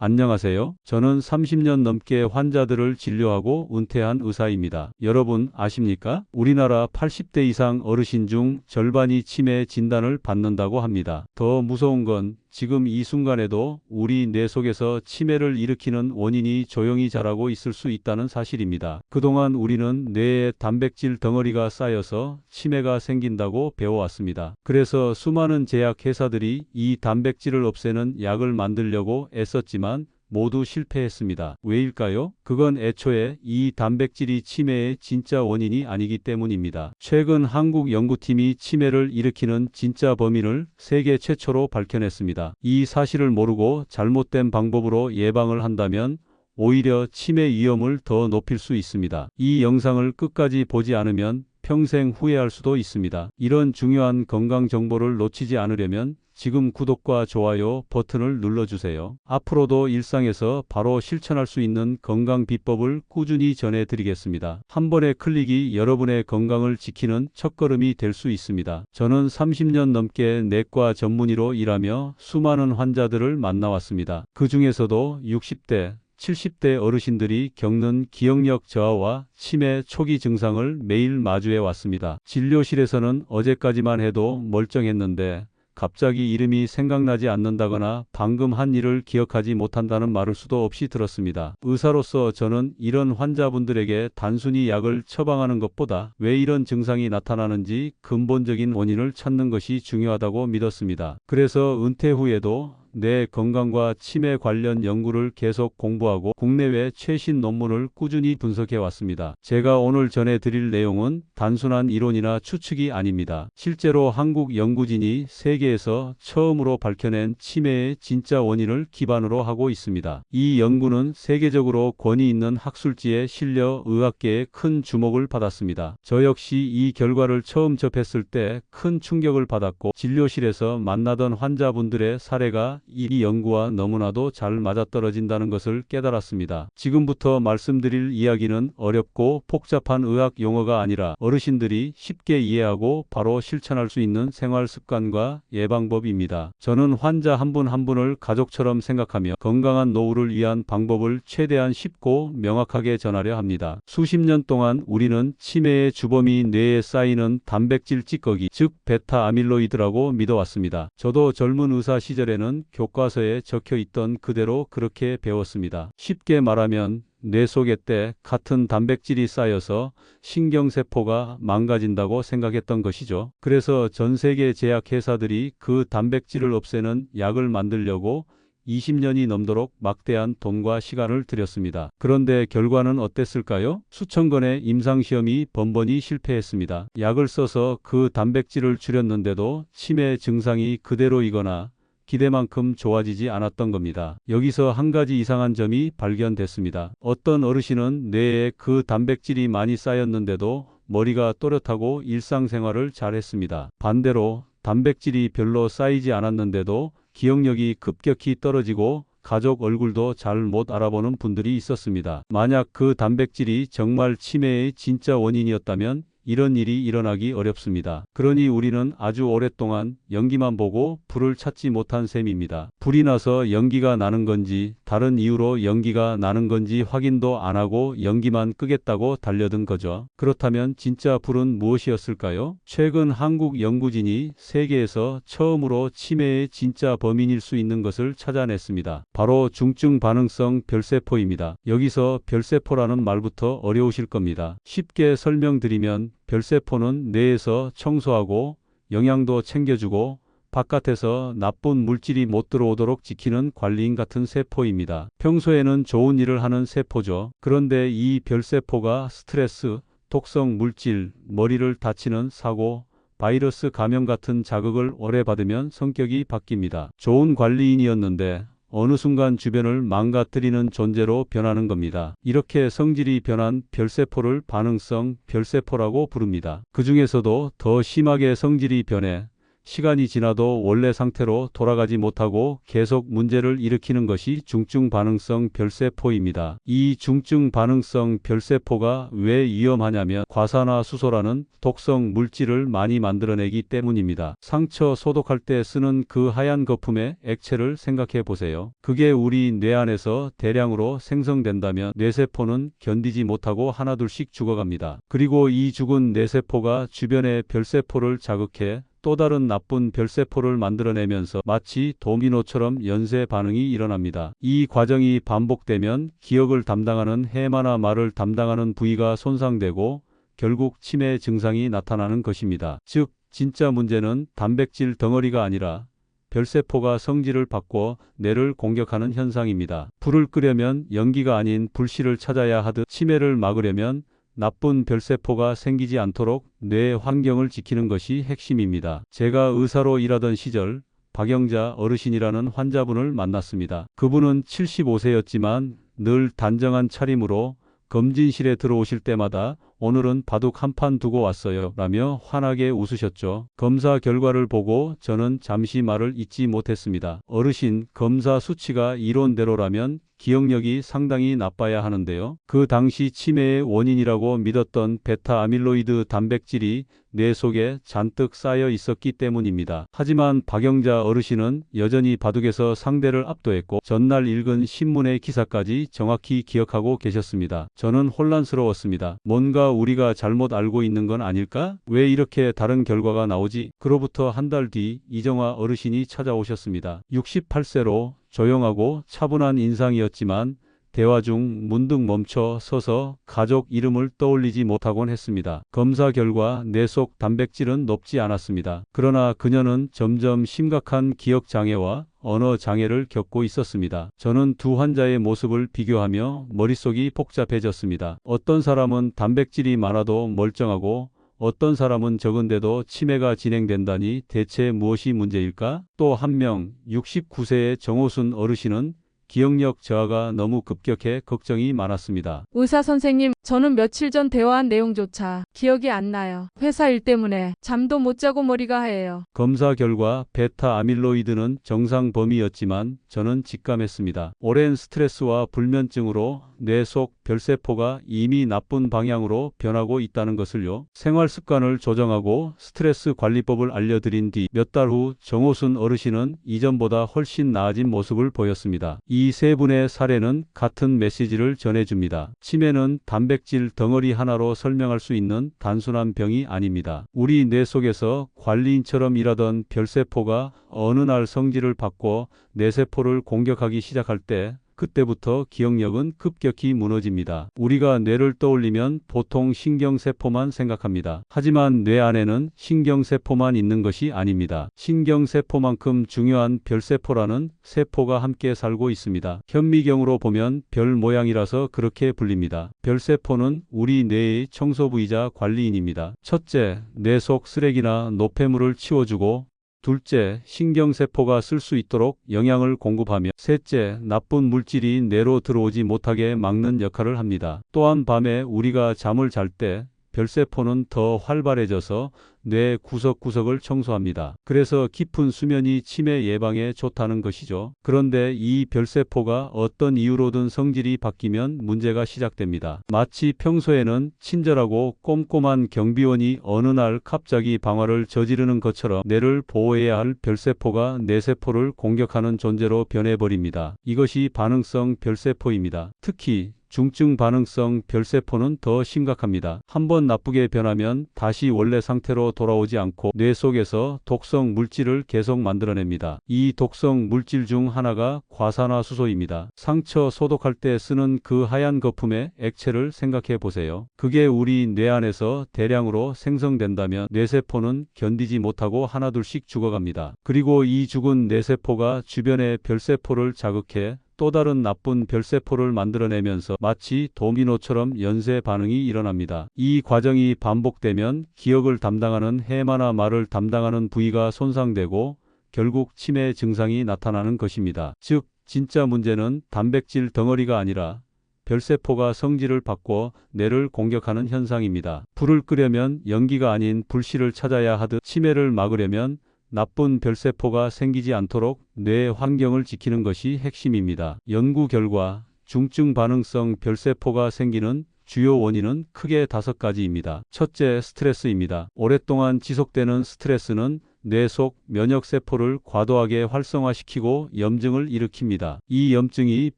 안녕하세요. 저는 30년 넘게 환자들을 진료하고 은퇴한 의사입니다. 여러분 아십니까? 우리나라 80대 이상 어르신 중 절반이 치매 진단을 받는다고 합니다. 더 무서운 건 지금 이 순간에도 우리 뇌 속에서 치매를 일으키는 원인이 조용히 자라고 있을 수 있다는 사실입니다. 그동안 우리는 뇌에 단백질 덩어리가 쌓여서 치매가 생긴다고 배워왔습니다. 그래서 수많은 제약 회사들이 이 단백질을 없애는 약을 만들려고 애썼지만 모두 실패했습니다. 왜일까요? 그건 애초에 이 단백질이 치매의 진짜 원인이 아니기 때문입니다. 최근 한국 연구팀이 치매를 일으키는 진짜 범인을 세계 최초로 밝혀냈습니다. 이 사실을 모르고 잘못된 방법으로 예방을 한다면 오히려 치매 위험을 더 높일 수 있습니다. 이 영상을 끝까지 보지 않으면 평생 후회할 수도 있습니다. 이런 중요한 건강 정보를 놓치지 않으려면 지금 구독과 좋아요 버튼을 눌러주세요. 앞으로도 일상에서 바로 실천할 수 있는 건강 비법을 꾸준히 전해드리겠습니다. 한 번의 클릭이 여러분의 건강을 지키는 첫걸음이 될 수 있습니다. 저는 30년 넘게 내과 전문의로 일하며 수많은 환자들을 만나왔습니다. 그 중에서도 60대, 70대 어르신들이 겪는 기억력 저하와 치매 초기 증상을 매일 마주해 왔습니다. 진료실에서는 어제까지만 해도 멀쩡했는데 갑자기 이름이 생각나지 않는다거나 방금 한 일을 기억하지 못한다는 말을 수도 없이 들었습니다. 의사로서 저는 이런 환자분들에게 단순히 약을 처방하는 것보다 왜 이런 증상이 나타나는지 근본적인 원인을 찾는 것이 중요하다고 믿었습니다. 그래서 은퇴 후에도 뇌 건강과 치매 관련 연구를 계속 공부하고 국내외 최신 논문을 꾸준히 분석해 왔습니다. 제가 오늘 전해드릴 내용은 단순한 이론이나 추측이 아닙니다. 실제로 한국 연구진이 세계에서 처음으로 밝혀낸 치매의 진짜 원인을 기반으로 하고 있습니다. 이 연구는 세계적으로 권위 있는 학술지에 실려 의학계에 큰 주목을 받았습니다. 저 역시 이 결과를 처음 접했을 때 큰 충격을 받았고 진료실에서 만나던 환자분들의 사례가 이 연구와 너무나도 잘 맞아떨어진다는 것을 깨달았습니다. 지금부터 말씀드릴 이야기는 어렵고 복잡한 의학 용어가 아니라 어르신들이 쉽게 이해하고 바로 실천할 수 있는 생활 습관과 예방법입니다. 저는 환자 한 분 한 분을 가족처럼 생각하며 건강한 노후를 위한 방법을 최대한 쉽고 명확하게 전하려 합니다. 수십 년 동안 우리는 치매의 주범이 뇌에 쌓이는 단백질 찌꺼기, 즉 베타 아밀로이드라고 믿어왔습니다. 저도 젊은 의사 시절에는 교과서에 적혀 있던 그대로 그렇게 배웠습니다. 쉽게 말하면 뇌 속에 때 같은 단백질이 쌓여서 신경세포가 망가진다고 생각했던 것이죠. 그래서 전 세계 제약회사들이 그 단백질을 없애는 약을 만들려고 20년이 넘도록 막대한 돈과 시간을 들였습니다. 그런데 결과는 어땠을까요? 수천 건의 임상시험이 번번이 실패했습니다. 약을 써서 그 단백질을 줄였는데도 치매 증상이 그대로이거나 기대만큼 좋아지지 않았던 겁니다. 여기서 한 가지 이상한 점이 발견됐습니다. 어떤 어르신은 뇌에 그 단백질이 많이 쌓였는데도 머리가 또렷하고 일상생활을 잘했습니다. 반대로 단백질이 별로 쌓이지 않았는데도 기억력이 급격히 떨어지고 가족 얼굴도 잘 못 알아보는 분들이 있었습니다. 만약 그 단백질이 정말 치매의 진짜 원인이었다면 이런 일이 일어나기 어렵습니다. 그러니 우리는 아주 오랫동안 연기만 보고 불을 찾지 못한 셈입니다. 불이 나서 연기가 나는 건지 다른 이유로 연기가 나는 건지 확인도 안 하고 연기만 끄겠다고 달려든 거죠. 그렇다면 진짜 불은 무엇이었을까요? 최근 한국 연구진이 세계에서 처음으로 치매의 진짜 범인일 수 있는 것을 찾아냈습니다. 바로 중증 반응성 별세포입니다. 여기서 별세포라는 말부터 어려우실 겁니다. 쉽게 설명드리면 별세포는 뇌에서 청소하고 영양도 챙겨주고 바깥에서 나쁜 물질이 못 들어오도록 지키는 관리인 같은 세포입니다. 평소에는 좋은 일을 하는 세포죠. 그런데 이 별세포가 스트레스, 독성 물질, 머리를 다치는 사고, 바이러스 감염 같은 자극을 오래 받으면 성격이 바뀝니다. 좋은 관리인이었는데 어느 순간 주변을 망가뜨리는 존재로 변하는 겁니다. 이렇게 성질이 변한 별세포를 반응성 별세포라고 부릅니다. 그 중에서도 더 심하게 성질이 변해 시간이 지나도 원래 상태로 돌아가지 못하고 계속 문제를 일으키는 것이 중증 반응성 별세포입니다. 이 중증 반응성 별세포가 왜 위험하냐면 과산화수소라는 독성 물질을 많이 만들어내기 때문입니다. 상처 소독할 때 쓰는 그 하얀 거품의 액체를 생각해 보세요. 그게 우리 뇌 안에서 대량으로 생성된다면 뇌세포는 견디지 못하고 하나둘씩 죽어갑니다. 그리고 이 죽은 뇌세포가 주변의 별세포를 자극해 또 다른 나쁜 별세포를 만들어내면서 마치 도미노처럼 연쇄 반응이 일어납니다. 이 과정이 반복되면 기억을 담당하는 해마나 말을 담당하는 부위가 손상되고 결국 치매 증상이 나타나는 것입니다. 즉, 진짜 문제는 단백질 덩어리가 아니라 별세포가 성질을 바꿔 뇌를 공격하는 현상입니다. 불을 끄려면 연기가 아닌 불씨를 찾아야 하듯 치매를 막으려면 나쁜 별세포가 생기지 않도록 뇌 환경을 지키는 것이 핵심입니다. 제가 의사로 일하던 시절 박영자 어르신이라는 환자분을 만났습니다. 그분은 75세였지만 늘 단정한 차림으로 검진실에 들어오실 때마다 오늘은 바둑 한 판 두고 왔어요 라며 환하게 웃으셨죠. 검사 결과를 보고 저는 잠시 말을 잇지 못했습니다. 어르신, 검사 수치가 이론대로라면 기억력이 상당히 나빠야 하는데요. 그 당시 치매의 원인이라고 믿었던 베타 아밀로이드 단백질이 뇌 속에 잔뜩 쌓여 있었기 때문입니다. 하지만 박영자 어르신은 여전히 바둑에서 상대를 압도했고 전날 읽은 신문의 기사까지 정확히 기억하고 계셨습니다. 저는 혼란스러웠습니다. 뭔가 우리가 잘못 알고 있는 건 아닐까? 왜 이렇게 다른 결과가 나오지? 그로부터 한 달 뒤 이정화 어르신이 찾아오셨습니다. 68세로 조용하고 차분한 인상이었지만 대화 중 문득 멈춰 서서 가족 이름을 떠올리지 못하곤 했습니다. 검사 결과 뇌 속 단백질은 높지 않았습니다. 그러나 그녀는 점점 심각한 기억 장애와 언어 장애를 겪고 있었습니다. 저는 두 환자의 모습을 비교하며 머릿속이 복잡해졌습니다. 어떤 사람은 단백질이 많아도 멀쩡하고 어떤 사람은 적은데도 치매가 진행된다니 대체 무엇이 문제일까? 또 한 명, 69세의 정호순 어르신은 기억력 저하가 너무 급격해 걱정이 많았습니다. 의사 선생님, 저는 며칠 전 대화한 내용조차 기억이 안 나요. 회사 일 때문에 잠도 못 자고 머리가 하얘요. 검사 결과 베타 아밀로이드는 정상 범위였지만 저는 직감했습니다. 오랜 스트레스와 불면증으로 뇌 속 별세포가 이미 나쁜 방향으로 변하고 있다는 것을요. 생활 습관을 조정하고 스트레스 관리법을 알려드린 뒤 몇 달 후 정호순 어르신은 이전보다 훨씬 나아진 모습을 보였습니다. 이 세 분의 사례는 같은 메시지를 전해줍니다. 치매는 단백질 덩어리 하나로 설명할 수 있는 단순한 병이 아닙니다. 우리 뇌 속에서 관리인처럼 일하던 별세포가 어느 날 성질을 바꿔 뇌세포를 공격하기 시작할 때 그때부터 기억력은 급격히 무너집니다. 우리가 뇌를 떠올리면 보통 신경세포만 생각합니다. 하지만 뇌 안에는 신경세포만 있는 것이 아닙니다. 신경세포만큼 중요한 별세포라는 세포가 함께 살고 있습니다. 현미경으로 보면 별 모양이라서 그렇게 불립니다. 별세포는 우리 뇌의 청소부이자 관리인입니다. 첫째, 뇌 속 쓰레기나 노폐물을 치워주고 둘째, 신경세포가 쓸 수 있도록 영양을 공급하며 셋째, 나쁜 물질이 뇌로 들어오지 못하게 막는 역할을 합니다. 또한 밤에 우리가 잠을 잘 때 별세포는 더 활발해져서 뇌 구석구석을 청소합니다. 그래서 깊은 수면이 치매 예방에 좋다는 것이죠. 그런데 이 별세포가 어떤 이유로든 성질이 바뀌면 문제가 시작됩니다. 마치 평소에는 친절하고 꼼꼼한 경비원이 어느 날 갑자기 방화를 저지르는 것처럼 뇌를 보호해야 할 별세포가 뇌세포를 공격하는 존재로 변해버립니다. 이것이 반응성 별세포입니다. 특히 중증 반응성 별세포는 더 심각합니다. 한번 나쁘게 변하면 다시 원래 상태로 돌아오지 않고 뇌 속에서 독성 물질을 계속 만들어냅니다. 이 독성 물질 중 하나가 과산화수소입니다. 상처 소독할 때 쓰는 그 하얀 거품의 액체를 생각해 보세요. 그게 우리 뇌 안에서 대량으로 생성된다면 뇌세포는 견디지 못하고 하나둘씩 죽어갑니다. 그리고 이 죽은 뇌세포가 주변의 별세포를 자극해 또 다른 나쁜 별세포를 만들어내면서 마치 도미노처럼 연쇄 반응이 일어납니다. 이 과정이 반복되면 기억을 담당하는 해마나 말을 담당하는 부위가 손상되고 결국 치매 증상이 나타나는 것입니다. 즉, 진짜 문제는 단백질 덩어리가 아니라 별세포가 성질을 바꿔 뇌를 공격하는 현상입니다. 불을 끄려면 연기가 아닌 불씨를 찾아야 하듯 치매를 막으려면 나쁜 별세포가 생기지 않도록 뇌 환경을 지키는 것이 핵심입니다. 연구 결과 중증 반응성 별세포가 생기는 주요 원인은 크게 5가지입니다. 첫째, 스트레스입니다. 오랫동안 지속되는 스트레스는 뇌 속 면역세포를 과도하게 활성화시키고 염증을 일으킵니다. 이 염증이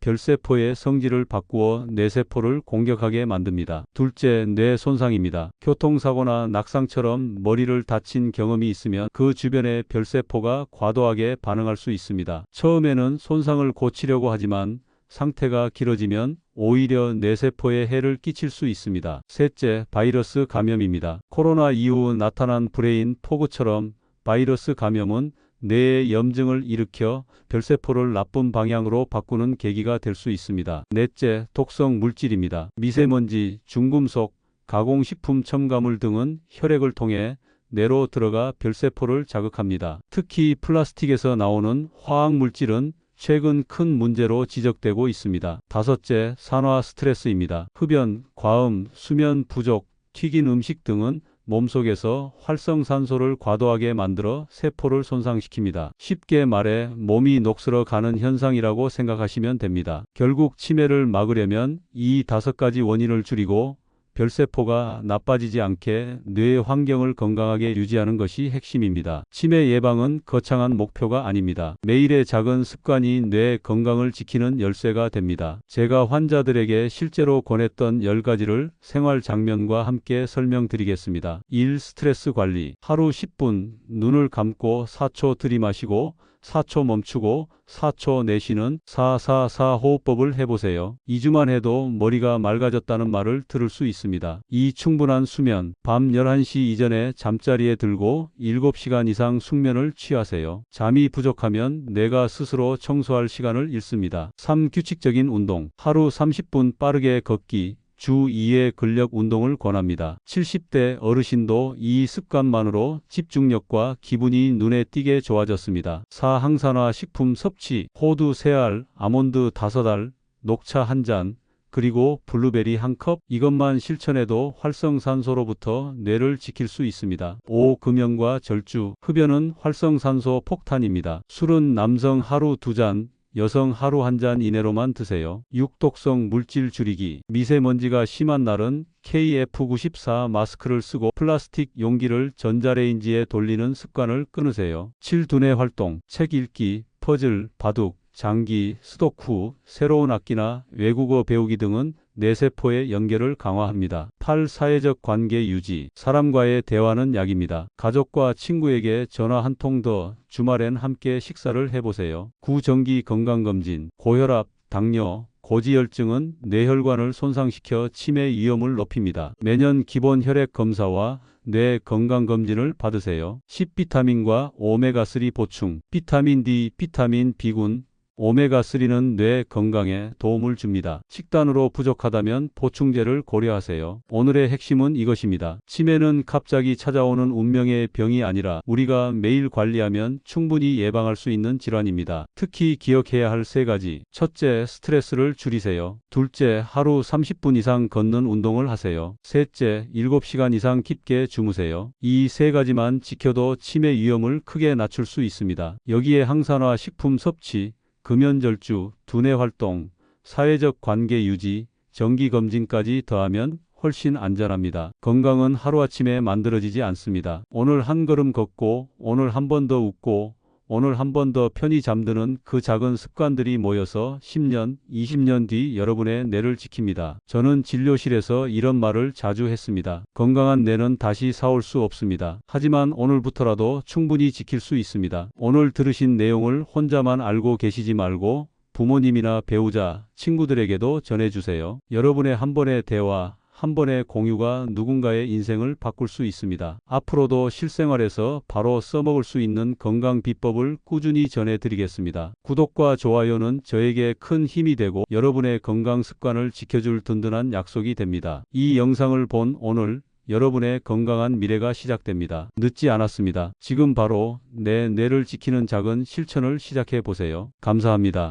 별세포의 성질을 바꾸어 뇌세포를 공격하게 만듭니다. 둘째, 뇌 손상입니다. 교통사고나 낙상처럼 머리를 다친 경험이 있으면 그 주변의 별세포가 과도하게 반응할 수 있습니다. 처음에는 손상을 고치려고 하지만 상태가 길어지면 오히려 뇌세포에 해를 끼칠 수 있습니다. 셋째, 바이러스 감염입니다. 코로나 이후 나타난 브레인 포그처럼 바이러스 감염은 뇌에 염증을 일으켜 별세포를 나쁜 방향으로 바꾸는 계기가 될 수 있습니다. 넷째, 독성 물질입니다. 미세먼지, 중금속, 가공식품 첨가물 등은 혈액을 통해 뇌로 들어가 별세포를 자극합니다. 특히 플라스틱에서 나오는 화학 물질은 최근 큰 문제로 지적되고 있습니다. 다섯째, 산화 스트레스입니다. 흡연, 과음, 수면 부족, 튀긴 음식 등은 몸속에서 활성산소를 과도하게 만들어 세포를 손상시킵니다. 쉽게 말해 몸이 녹슬어 가는 현상이라고 생각하시면 됩니다. 결국 치매를 막으려면 이 5가지 원인을 줄이고 별세포가 나빠지지 않게 뇌 환경을 건강하게 유지하는 것이 핵심입니다. 치매 예방은 거창한 목표가 아닙니다. 매일의 작은 습관이 뇌 건강을 지키는 열쇠가 됩니다. 제가 환자들에게 실제로 권했던 10가지를 생활 장면과 함께 설명드리겠습니다. 1. 스트레스 관리. 하루 10분 눈을 감고 4초 들이마시고 4초 멈추고 4초 내쉬는 444 호흡법을 해보세요. 2주만 해도 머리가 맑아졌다는 말을 들을 수 있습니다. 2. 충분한 수면. 밤 11시 이전에 잠자리에 들고 7시간 이상 숙면을 취하세요. 잠이 부족하면 뇌가 스스로 청소할 시간을 잃습니다. 3. 규칙적인 운동. 하루 30분 빠르게 걷기. 주 2회 근력 운동을 권합니다. 70대 어르신도 이 습관만으로 집중력과 기분이 눈에 띄게 좋아졌습니다. 4. 항산화 식품 섭취. 호두 3알, 아몬드 5알, 녹차 1잔, 그리고 블루베리 1컵. 이것만 실천해도 활성산소로부터 뇌를 지킬 수 있습니다. 5. 금연과 절주. 흡연은 활성산소 폭탄입니다. 술은 남성 하루 2잔, 여성 하루 1잔 이내로만 드세요. 6. 독성 물질 줄이기. 미세먼지가 심한 날은 KF94 마스크를 쓰고 플라스틱 용기를 전자레인지에 돌리는 습관을 끊으세요. 7. 두뇌 활동. 책 읽기, 퍼즐, 바둑, 장기, 수도크 후 새로운 악기나 외국어 배우기 등은 뇌세포의 연결을 강화합니다. 8. 사회적 관계 유지. 사람과의 대화는 약입니다. 가족과 친구에게 전화 한 통 더, 주말엔 함께 식사를 해보세요. 9. 정기 건강검진. 고혈압, 당뇨, 고지혈증은 뇌혈관을 손상시켜 치매 위험을 높입니다. 매년 기본 혈액 검사와 뇌 건강검진을 받으세요. 10. 비타민과 오메가3 보충. 비타민 D, 비타민 B군, 오메가3는 뇌 건강에 도움을 줍니다. 식단으로 부족하다면 보충제를 고려하세요. 오늘의 핵심은 이것입니다. 치매는 갑자기 찾아오는 운명의 병이 아니라 우리가 매일 관리하면 충분히 예방할 수 있는 질환입니다. 특히 기억해야 할 3가지. 첫째, 스트레스를 줄이세요. 둘째, 하루 30분 이상 걷는 운동을 하세요. 셋째, 7시간 이상 깊게 주무세요. 이 3가지만 지켜도 치매 위험을 크게 낮출 수 있습니다. 여기에 항산화 식품 섭취, 금연절주, 두뇌 활동, 사회적 관계 유지, 정기검진까지 더하면 훨씬 안전합니다. 건강은 하루아침에 만들어지지 않습니다. 오늘 한 걸음 걷고, 오늘 한 번 더 웃고, 오늘 한 번 더 편히 잠드는 그 작은 습관들이 모여서 10년, 20년 뒤 여러분의 뇌를 지킵니다. 저는 진료실에서 이런 말을 자주 했습니다. 건강한 뇌는 다시 사올 수 없습니다. 하지만 오늘부터라도 충분히 지킬 수 있습니다. 오늘 들으신 내용을 혼자만 알고 계시지 말고 부모님이나 배우자, 친구들에게도 전해주세요. 여러분의 한 번의 대화, 한 번의 공유가 누군가의 인생을 바꿀 수 있습니다. 앞으로도 실생활에서 바로 써먹을 수 있는 건강 비법을 꾸준히 전해드리겠습니다. 구독과 좋아요는 저에게 큰 힘이 되고 여러분의 건강 습관을 지켜줄 든든한 약속이 됩니다. 이 영상을 본 오늘 여러분의 건강한 미래가 시작됩니다. 늦지 않았습니다. 지금 바로 내 뇌를 지키는 작은 실천을 시작해 보세요. 감사합니다.